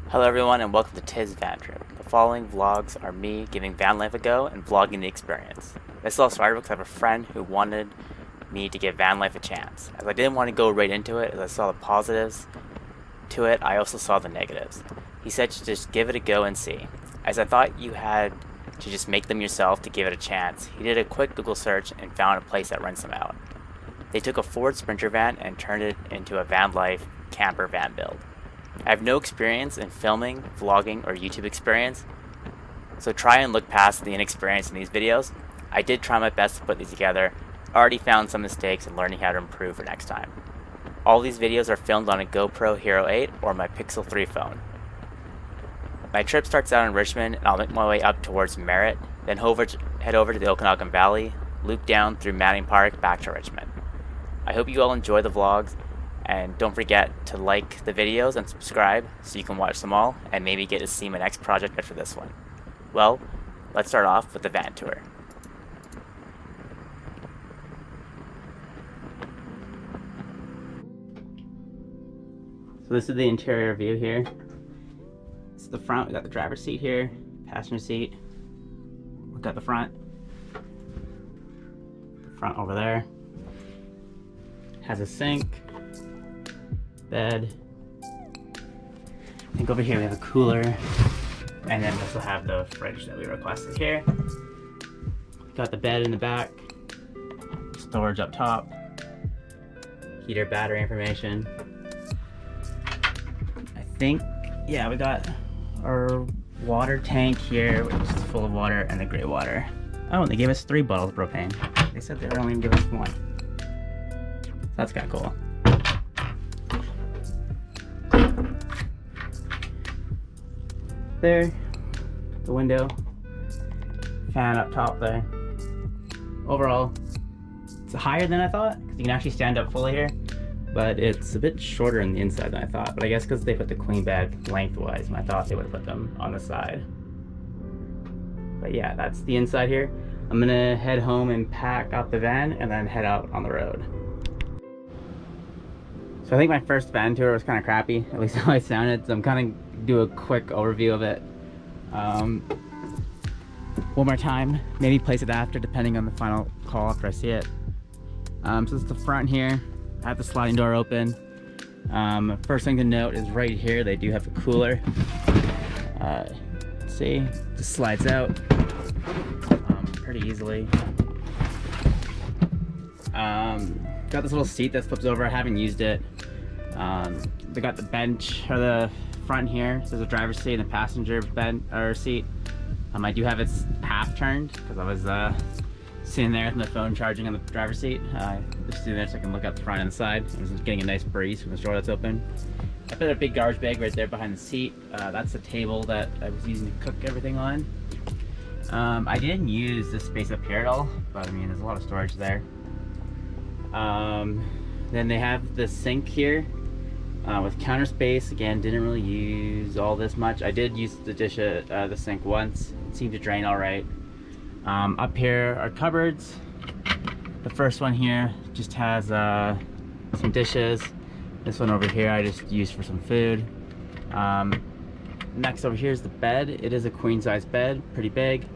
Hello everyone and welcome to Tizz VanTrip. The following vlogs are me giving van life a go and vlogging the experience. This all started because I have a friend who wanted me to give van life a chance. As I didn't want to go right into it, as I saw the positives to it, I also saw the negatives. He said to just give it a go and see. As I thought you had to just make them yourself to give it a chance, he did a quick Google search and found a place that rents them out. They took a Ford Sprinter van and turned it into a van life camper van build. I have no experience in filming, vlogging, or YouTube experience, so try and look past the inexperience in these videos. I did try my best to put these together, already found some mistakes and learning how to improve for next time. All these videos are filmed on a GoPro Hero 8 or my Pixel 3 phone. My trip starts out in Richmond and I'll make my way up towards Merritt, then head over to the Okanagan Valley, loop down through Manning Park back to Richmond. I hope you all enjoy the vlogs. And don't forget to like the videos and subscribe so you can watch them all and maybe get to see my next project after this one. Well, let's start off with the van tour. So this is the interior view here. This is the front. We got the driver's seat here, passenger seat. We got the front over there. Has a sink. Bed. I think over here we have a cooler, and then we also have the fridge that we requested here. Got the bed in the back, storage up top, heater, battery information. I think, yeah, we got our water tank here, which is full of water, and the gray water. Oh, and they gave us 3 bottles of propane. They said they were only gonna give us 1. So that's kind of cool. There, the window, fan up top there. Overall, it's higher than I thought because you can actually stand up fully here, but it's a bit shorter on the inside than I thought. But I guess because they put the queen bed lengthwise, and I thought they would have put them on the side. But yeah, that's the inside here. I'm gonna head home and pack up the van and then head out on the road. So I think my first van tour was kind of crappy, at least how I sounded, so I'm kind of do a quick overview of it. One more time, maybe place it after, depending on the final call after I see it. So this is the front here. I have the sliding door open. First thing to note is right here, they do have a cooler. See, just slides out pretty easily. Got this little seat that flips over. I haven't used it. They got the bench or the front here. So there's a driver's seat and a passenger seat. I do have it half turned because I was sitting there with my phone charging on the driver's seat. Just sitting there so I can look out the front and the side. I'm just getting a nice breeze from the door that's open. I put a big garbage bag right there behind the seat. That's the table that I was using to cook everything on. I didn't use this space up here at all, but I mean there's a lot of storage there. Then they have the sink here with counter space. Again, didn't really use all this much. I did use the sink once. It seemed to drain all right. Up here are cupboards. The first one here just has some dishes. This one over here I just used for some food. Next over here is the bed. It is a queen size bed, pretty big.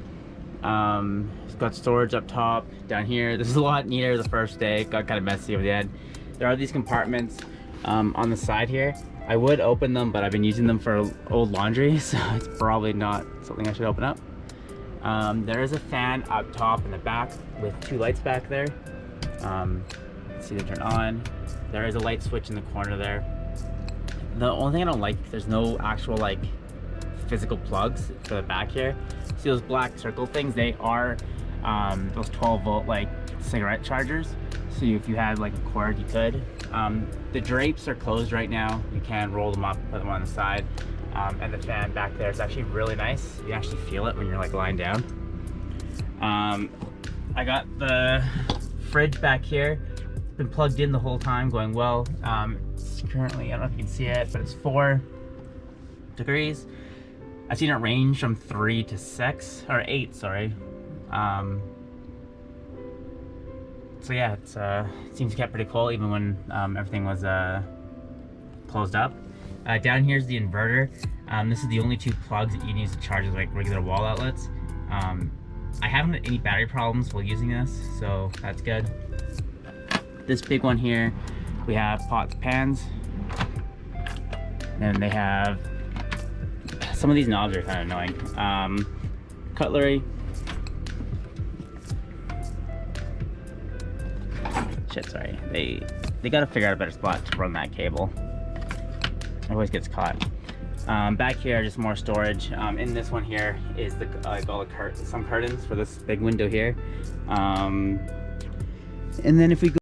It's got storage up top. Down here, this is a lot neater the first day. It got kind of messy over the end. There are these compartments on the side here. I would open them, but I've been using them for old laundry, so it's probably not something I should open up. There is a fan up top in the back with 2 lights back there. See them turn on. There is a light switch in the corner there. The only thing I don't like, there's no actual like physical plugs for the back here. See those black circle things? They are those 12-volt like cigarette chargers. So if you had like a cord, you could. The drapes are closed right now. You can roll them up, put them on the side. And the fan back there is actually really nice. You actually feel it when you're like lying down. I got the fridge back here. It's been plugged in the whole time, going well. It's currently, I don't know if you can see it, but it's 4 degrees. I've seen it range from 3 to 6, or 8, sorry. So yeah, it seems to get pretty cool even when everything was closed up. Down here is the inverter. This is the only two plugs that you need to charge as like regular wall outlets. I haven't had any battery problems while using this, so that's good. This big one here, we have pots, pans, and they have, some of these knobs are kind of annoying. Cutlery. Shit, sorry. They gotta figure out a better spot to run that cable. It always gets caught. Back here are just more storage. In this one here is the like all the some curtains for this big window here. And then if we go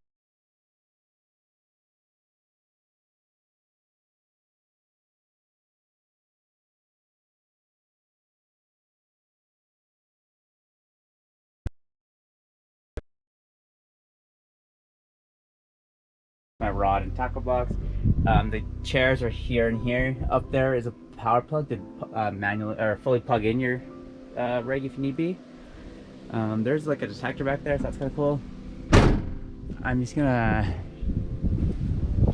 my rod and tackle box. The chairs are here and here. Up there is a power plug to manually or fully plug in your rig if you need be. There's like a detector back there, so that's kind of cool. I'm just gonna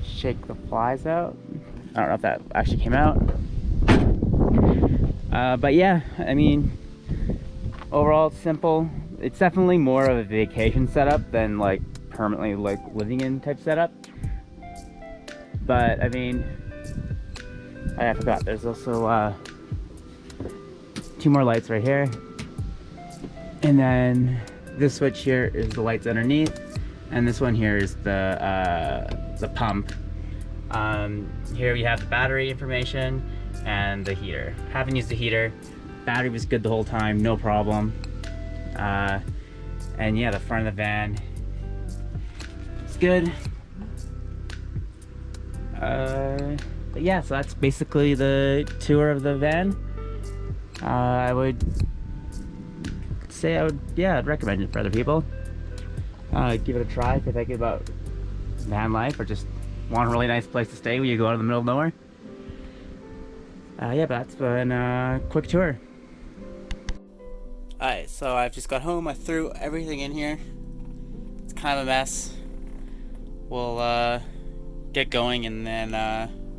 shake the flies out. I don't know if that actually came out. But yeah, I mean, overall it's simple. It's definitely more of a vacation setup than like permanently like living in type setup. But I mean, I forgot there's also two more lights right here, and then this switch here is the lights underneath, and this one here is the pump. Here we have the battery information and the heater. Haven't used the heater. Battery was good the whole time, no problem. And yeah, the front of the van is good. But yeah, so that's basically the tour of the van. I would say I'd recommend it for other people. Give it a try if you're thinking about van life or just want a really nice place to stay when you go out in the middle of nowhere. Yeah, but that's been a quick tour. Alright, so I've just got home. I threw everything in here. It's kind of a mess. We'll get going and then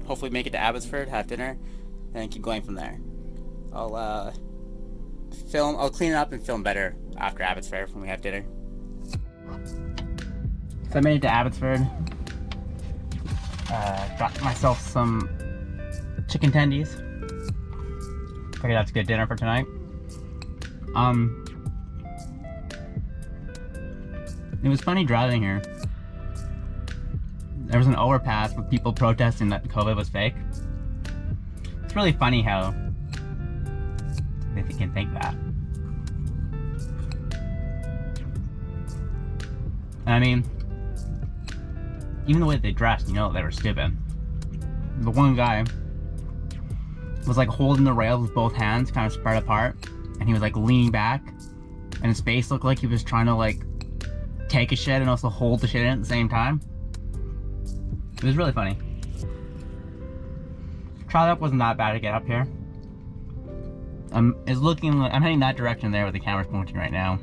hopefully make it to Abbotsford, have dinner, and then keep going from there. I'll clean it up and film better after Abbotsford when we have dinner. So I made it to Abbotsford. Got myself some chicken tendies. Figured that's a good dinner for tonight. It was funny driving here. There was an overpass with people protesting that COVID was fake. It's really funny how they can think that. I mean, even the way they dressed, you know they were stupid. The one guy was like holding the rails with both hands, kind of spread apart, and he was like leaning back, and his face looked like he was trying to like take a shit and also hold the shit in at the same time. It was really funny. Trolley up wasn't that bad to get up here. It's looking like I'm heading that direction there with the camera's pointing right now.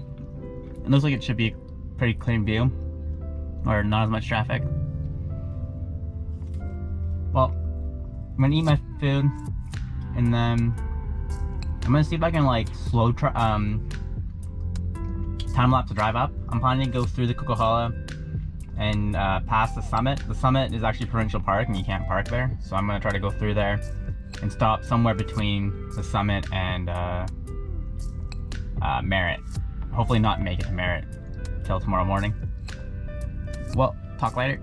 It looks like it should be a pretty clean view, or not as much traffic. Well, I'm gonna eat my food, and then I'm gonna see if I can like time lapse the drive up. I'm planning to go through the Coca-Cola and past the summit. The summit is actually provincial park and you can't park there, so I'm gonna try to go through there and stop somewhere between the summit and Merritt. Hopefully not make it to Merritt till tomorrow morning. Well, talk later.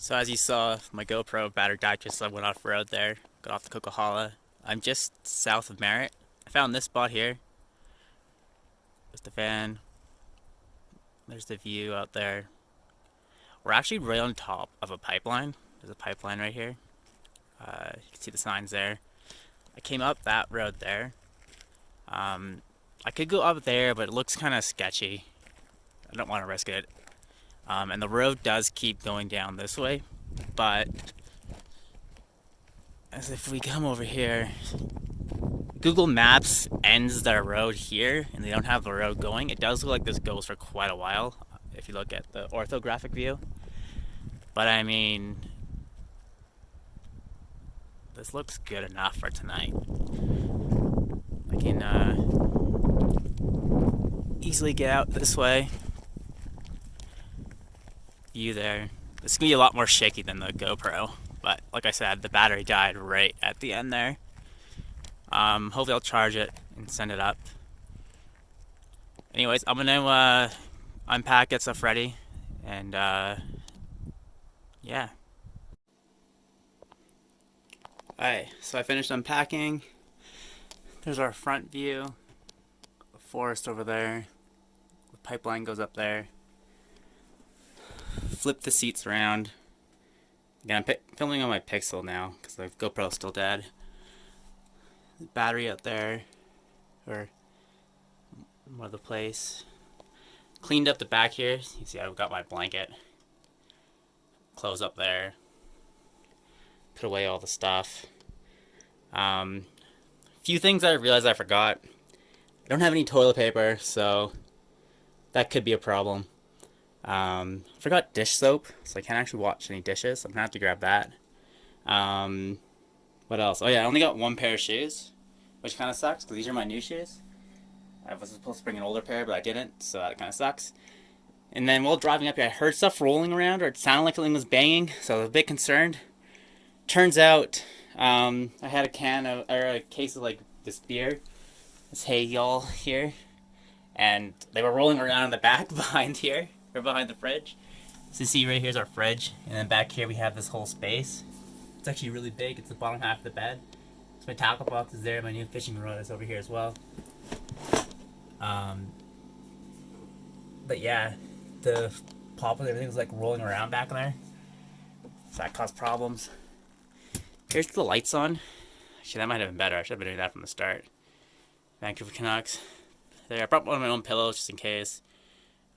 So as you saw, my GoPro battery died just as I went off road there. Got off the Coca-Cola. I'm just south of Merritt. I found this spot here. There's the van. There's the view out there. We're actually right on top of a pipeline. There's a pipeline right here. You can see the signs there. I came up that road there. I could go up there, but it looks kind of sketchy. I don't want to risk it. And the road does keep going down this way, but as if we come over here, Google Maps ends their road here, and they don't have the road going. It does look like this goes for quite a while, if you look at the orthographic view. But I mean, this looks good enough for tonight. I can easily get out this way. View there. It's gonna be a lot more shaky than the GoPro, but like I said, the battery died right at the end there. Hopefully I'll charge it and send it up. Anyways, I'm gonna unpack, get stuff ready, and yeah. Alright, so I finished unpacking. There's our front view. The forest over there. The pipeline goes up there. Flip the seats around. Again, I'm filming on my Pixel now because the GoPro's still dead. The battery out there, or more of the place. Cleaned up the back here. You see, I've got my blanket. Clothes up there. Put away all the stuff. Few things I realized I forgot. I don't have any toilet paper, so that could be a problem. Forgot dish soap, so I can't actually wash any dishes. I'm gonna have to grab that. What else? Oh yeah, I only got one pair of shoes, which kind of sucks because these are my new shoes. I was supposed to bring an older pair, but I didn't, so that kind of sucks. And then while driving up here, I heard stuff rolling around, or it sounded like something was banging, so I was a bit concerned. Turns out, I had a case of like this beer, this hay y'all here, and they were rolling around in the back behind here. Or behind the fridge. So you see right here's our fridge, and then back here we have this whole space. It's actually really big. It's the bottom half of the bed. So my tackle box is there. My new fishing rod is over here as well. But yeah, the pop and everything was like rolling around back there, so that caused problems. Here's the lights on. Actually, that might have been better. I should have been doing that from the start. Vancouver Canucks. There, I brought one of my own pillows just in case.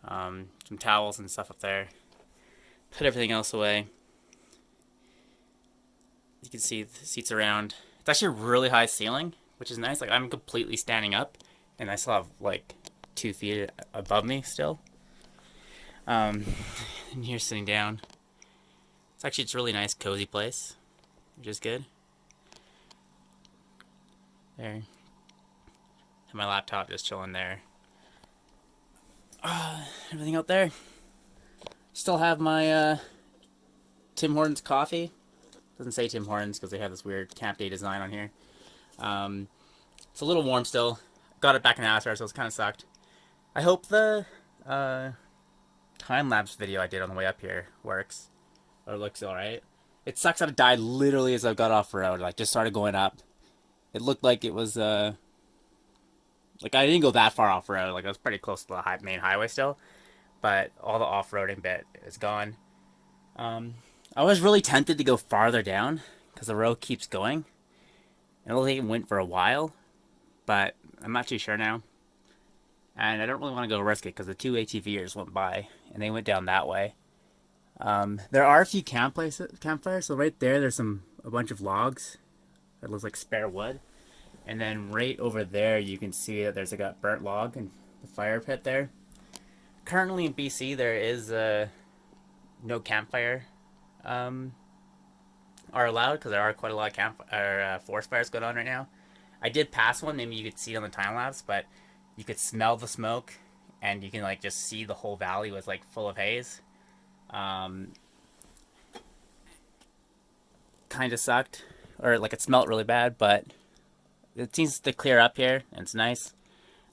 Some towels and stuff up there. Put everything else away. You can see the seats around. It's actually a really high ceiling, which is nice. Like, I'm completely standing up, and I still have like 2 feet above me still. And here sitting down. It's a really nice, cozy place, which is good. There. And my laptop just chilling there. Everything out there. Still have my Tim Hortons coffee. Doesn't say Tim Hortons because they have this weird Camp Day design on here. It's a little warm still. Got it back in Astor, so it's kind of sucked. I hope the time-lapse video I did on the way up here works. Or looks alright. It sucks that it died literally as I got off road. Like, just started going up. It looked like it was like, I didn't go that far off-road. Like, I was pretty close to the main highway still. But all the off-roading bit is gone. I was really tempted to go farther down because the road keeps going. It only went for a while, but I'm not too sure now. And I don't really want to go risk it because the 2 ATVers went by, and they went down that way. There are a few campfires. So right there's a bunch of logs. It looks like spare wood. And then right over there, you can see that there's like a burnt log and the fire pit there. Currently in BC, there is no campfire are allowed because there are quite a lot of forest fires going on right now. I did pass one. Maybe you could see it on the time lapse, but you could smell the smoke, and you can like just see the whole valley was like full of haze. Kind of sucked, or like it smelled really bad, but it seems to clear up here, and it's nice.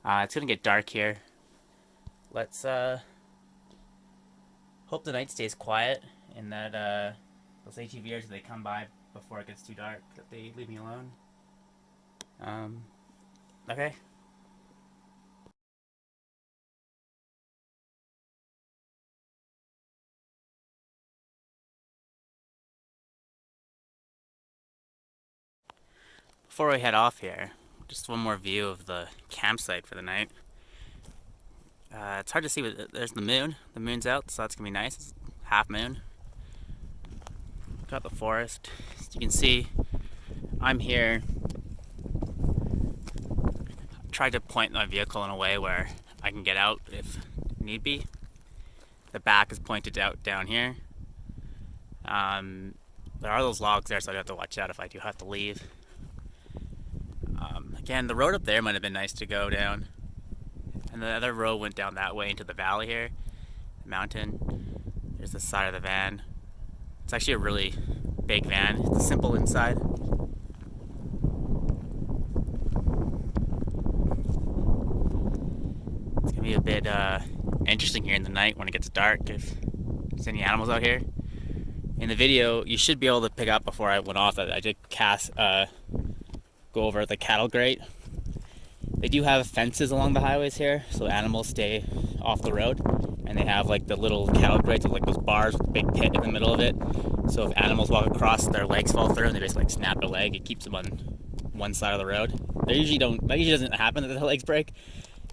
It's gonna get dark here. Let's hope the night stays quiet and that those ATVers, they come by before it gets too dark, that they leave me alone. Okay. Before we head off here, just one more view of the campsite for the night. It's hard to see, but there's the moon. The moon's out, so that's gonna be nice. It's half moon. Got the forest. As you can see, I'm here. Tried to point my vehicle in a way where I can get out if need be. The back is pointed out down here. There are those logs there, so I have to watch out if I do have to leave. Again, the road up there might have been nice to go down. And the other road went down that way into the valley here. The mountain. There's the side of the van. It's actually a really big van. It's simple inside. It's gonna be a bit interesting here in the night when it gets dark if there's any animals out here. In the video, you should be able to pick up before I went off that I did go over the cattle grate. They do have fences along the highways here, so animals stay off the road. And they have like the little cattle grates with like those bars with a big pit in the middle of it. So if animals walk across, their legs fall through and they basically like snap their leg. It keeps them on one side of the road. That usually doesn't happen that their legs break.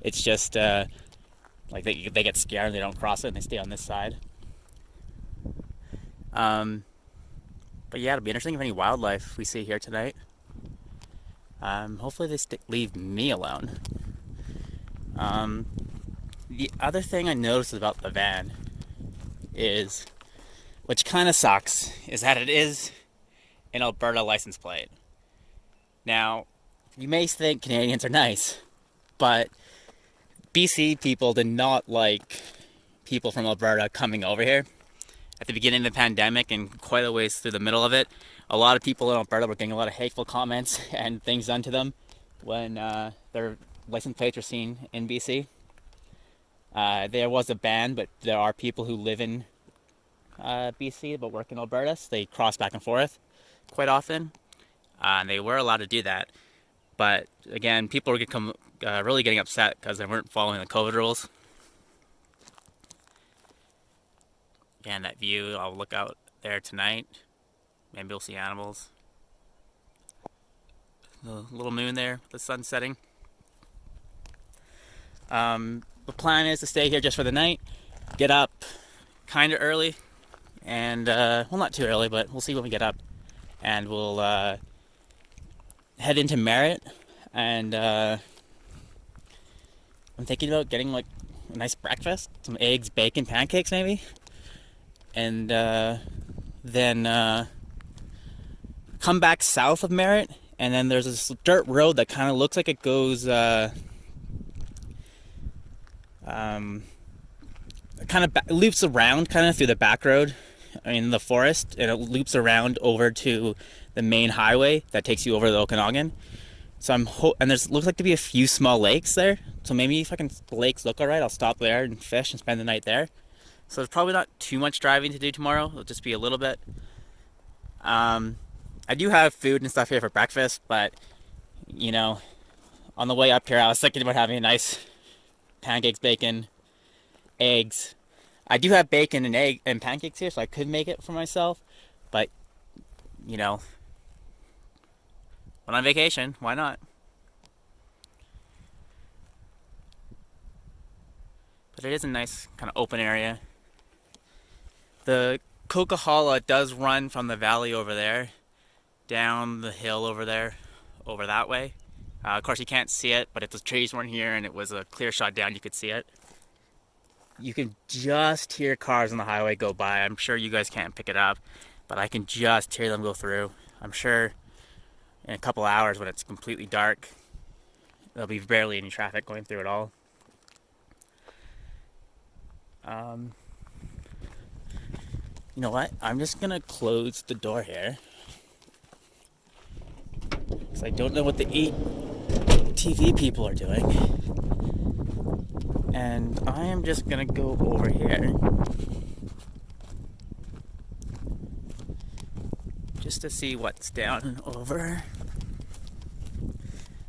It's just like they get scared and they don't cross it and they stay on this side. But yeah, it'll be interesting if any wildlife we see here tonight. Hopefully they leave me alone. The other thing I noticed about the van is, which kind of sucks, is that it is an Alberta license plate. Now, you may think Canadians are nice, but BC people did not like people from Alberta coming over here. At the beginning of the pandemic and quite a ways through the middle of it, a lot of people in Alberta were getting a lot of hateful comments and things done to them when their license plates were seen in BC. There was a ban, but there are people who live in BC but work in Alberta, so they cross back and forth quite often. And they were allowed to do that. But again, people were really getting upset because they weren't following the COVID rules. Again, that view, I'll look out there tonight. Maybe we'll see animals. The little moon there, the sun setting. The plan is to stay here just for the night. Get up kind of early. And, well, not too early, but we'll see when we get up. And we'll head into Merritt. And I'm thinking about getting, like, a nice breakfast. Some eggs, bacon, pancakes, maybe. And then come back south of Merritt, and then there's this dirt road that kind of looks like it goes kind of loops around kind of through the back road in the forest, and it loops around over to the main highway that takes you over the Okanagan. So and there's looks like to be a few small lakes there, so maybe if the lakes look alright, I'll stop there and fish and spend the night there. So there's probably not too much driving to do tomorrow. It'll just be a little bit. I do have food and stuff here for breakfast, but, you know, on the way up here, I was thinking about having a nice pancakes, bacon, eggs. I do have bacon and egg and pancakes here, so I could make it for myself. But, you know, when on vacation, why not? But it is a nice kind of open area. The Coquihalla does run from the valley over there, down the hill over there, over that way. Of course you can't see it, but if the trees weren't here and it was a clear shot down, you could see it. You can just hear cars on the highway go by. I'm sure you guys can't pick it up, but I can just hear them go through. I'm sure in a couple hours when it's completely dark, there'll be barely any traffic going through at all. You know what? I'm just gonna close the door here because I don't know what the TV people are doing, and I am just gonna go over here just to see what's down over.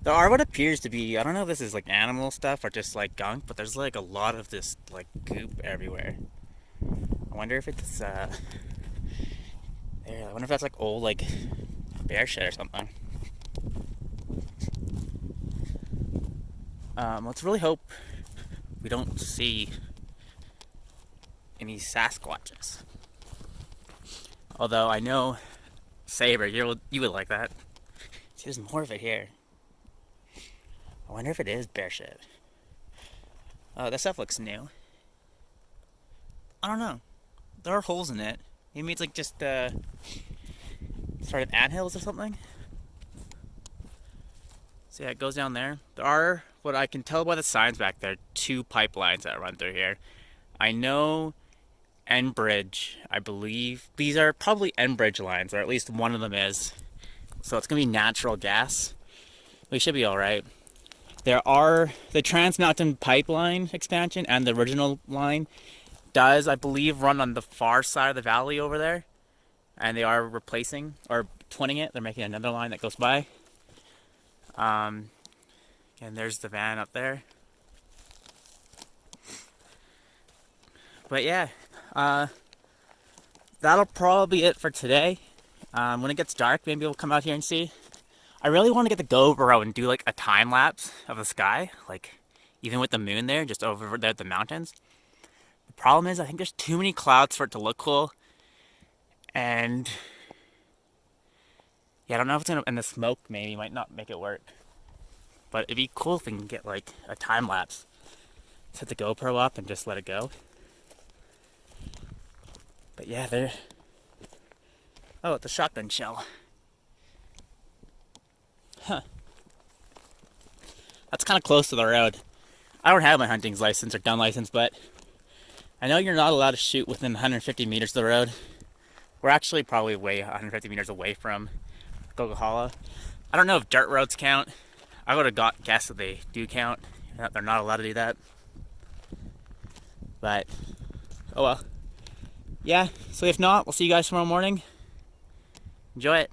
There are what appears to be, I don't know if this is like animal stuff or just like gunk, but there's like a lot of this like goop everywhere. I wonder if it's there, I wonder if that's like old like bear shit or something. Let's really hope we don't see any Sasquatches. Although I know, Saber, you would like that. See, there's more of it here. I wonder if it is bear shit. Oh, this stuff looks new. I don't know. There are holes in it. Maybe it's like just sort of anthills or something. So yeah, it goes down there. There are, what I can tell by the signs back there, 2 pipelines that run through here. I know Enbridge, I believe. These are probably Enbridge lines, or at least one of them is. So it's going to be natural gas. We should be alright. There are the Trans Mountain Pipeline expansion and the original line does, I believe, run on the far side of the valley over there. And they are replacing, or twinning it. They're making another line that goes by. And there's the van up there. But yeah, that'll probably be it for today. When it gets dark, maybe we'll come out here and see. I really want to get the GoPro and do like a time lapse of the sky, like even with the moon there, just over there at the mountains. The problem is I think there's too many clouds for it to look cool, and yeah, I don't know if it's gonna, and the smoke maybe might not make it work. But it'd be cool if we can get like a time lapse. Set the GoPro up and just let it go. But yeah, there. Oh, it's a shotgun shell. Huh. That's kind of close to the road. I don't have my hunting license or gun license, but I know you're not allowed to shoot within 150 meters of the road. We're actually probably 150 meters away from Gogahala. I don't know if dirt roads count. I would have guessed that they do count. They're not allowed to do that. But, oh well. Yeah, so if not, we'll see you guys tomorrow morning. Enjoy it.